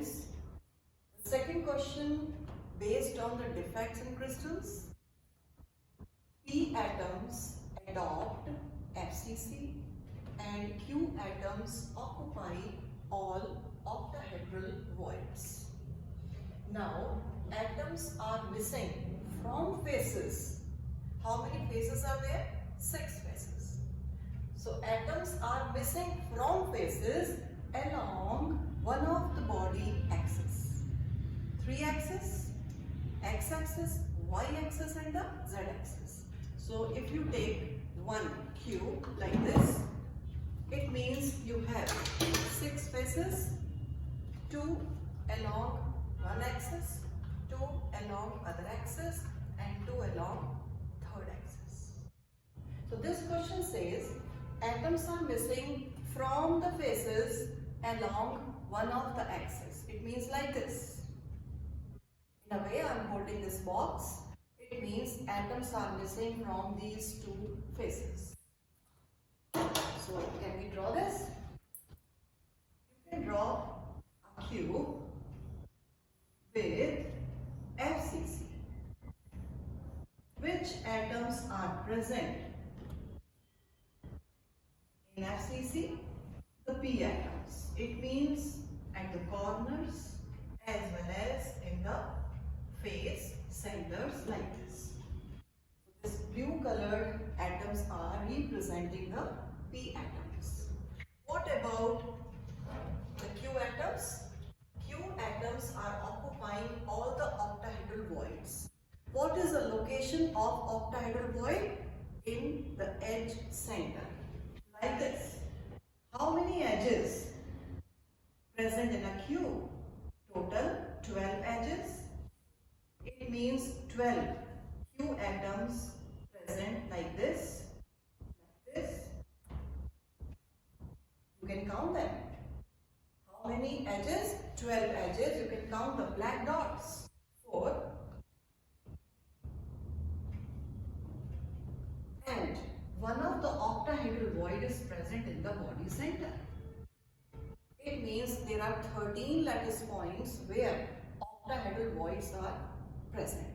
students. The second question based on the defects in crystals. P atoms adopt FCC and Q atoms occupy all octahedral voids. Now, atoms are missing from faces. How many faces are there? 6 faces. So, atoms are missing from faces along one of the body axis. 3 axis, x-axis, y-axis and the z-axis. So, if you take one cube like this, it means you have 6 faces, 2 along one axis, 2 along other axis and 2 along third axis. So this question says atoms are missing from the faces along one of the axes. It means like this. In a way I am holding this box. It means atoms are missing from these 2 faces. So can we draw this? You can draw a cube with FCC. Which atoms are present in FCC? The P atoms. It means at the corners as well as in the face centers like this. So this blue colored atoms are representing the P atoms. What about the Q atoms? Q atoms are occupying all the octahedral voids. What is the location of octahedral void? In the edge center. Like this. How many edges present in a cube? Total 12 edges. It means 12 Q atoms present like this. Like this. You can count them. How many edges? 12 edges. You can count the black dots. 4. And one of the octahedral void is present in the body center. It means there are 13 lattice points where octahedral voids are present.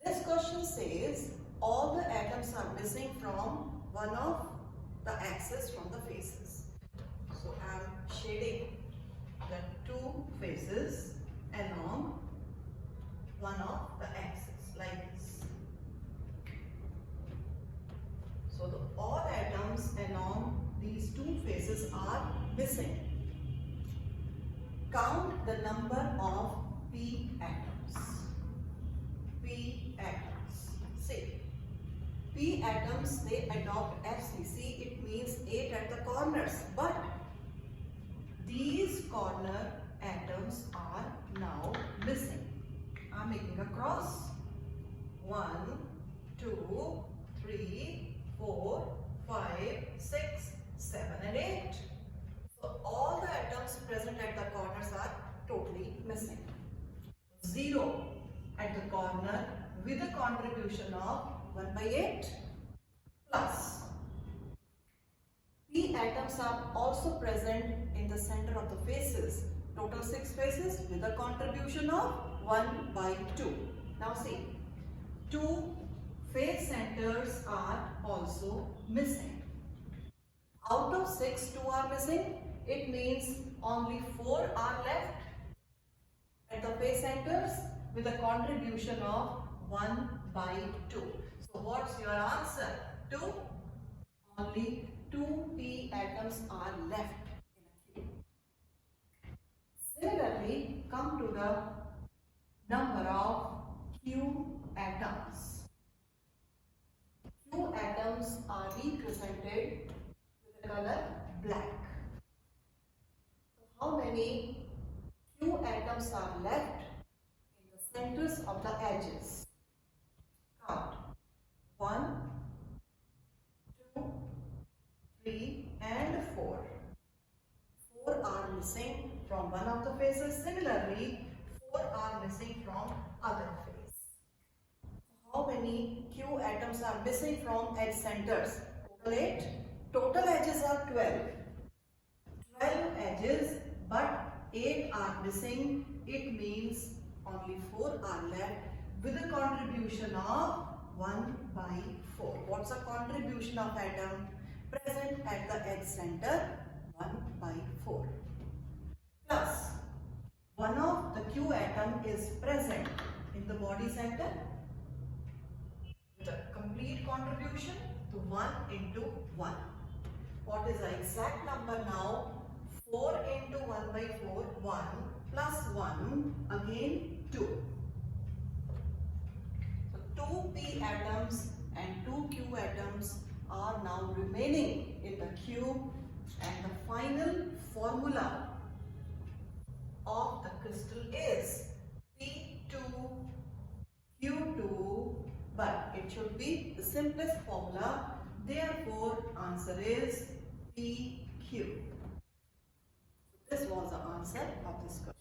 This question says all the atoms are missing from one of the axes from the faces. So I am shading the 2 faces along one of the axes like this. So all atoms along these 2 faces are missing. Count the number of P atoms. P atoms. See, P atoms, they adopt FCC. It means 8 at the corners. But these corner atoms are now missing. I am making a cross. 1, 2, 3, 4, 5, 6, 7 and 8. So all the atoms present at the corners are totally missing. 0 at the corner with a contribution of 1 by 8 plus. P atoms are also present in the center of the faces. Total 6 faces with a contribution of 1 by 2. Now see, 2 face centers are also missing. Out of 6, 2 are missing. It means only 4 are left at the face centers with a contribution of 1 by 2. So what's your answer? 2. Only 2 P atoms are left in a cube. Similarly, come to the number of Q atoms. Q atoms are represented with the color black. So how many Q atoms are left in the centers of the edges? Count. 1, 2, 3 and 4. 4 are missing from one of the faces. Similarly, 4 are missing from other face. How many Q atoms are missing from edge centers? Total 8. Total edges are 12. 12 edges, but 8 are missing. It means only 4 are left with a contribution of 1 by 4. What's the contribution of atom present at the edge center? 1 by 4. Plus, one of the Q atom is present in the body center with a complete contribution to 1 into 1. What is the exact number now? 4 into 1 by 4, 1 plus 1, again 2. So 2 P atoms and 2 Q atoms are now remaining in the cube, and the final formula of the crystal is P2Q2, but it should be the simplest formula. Therefore, answer is PQ. This was the answer of this question.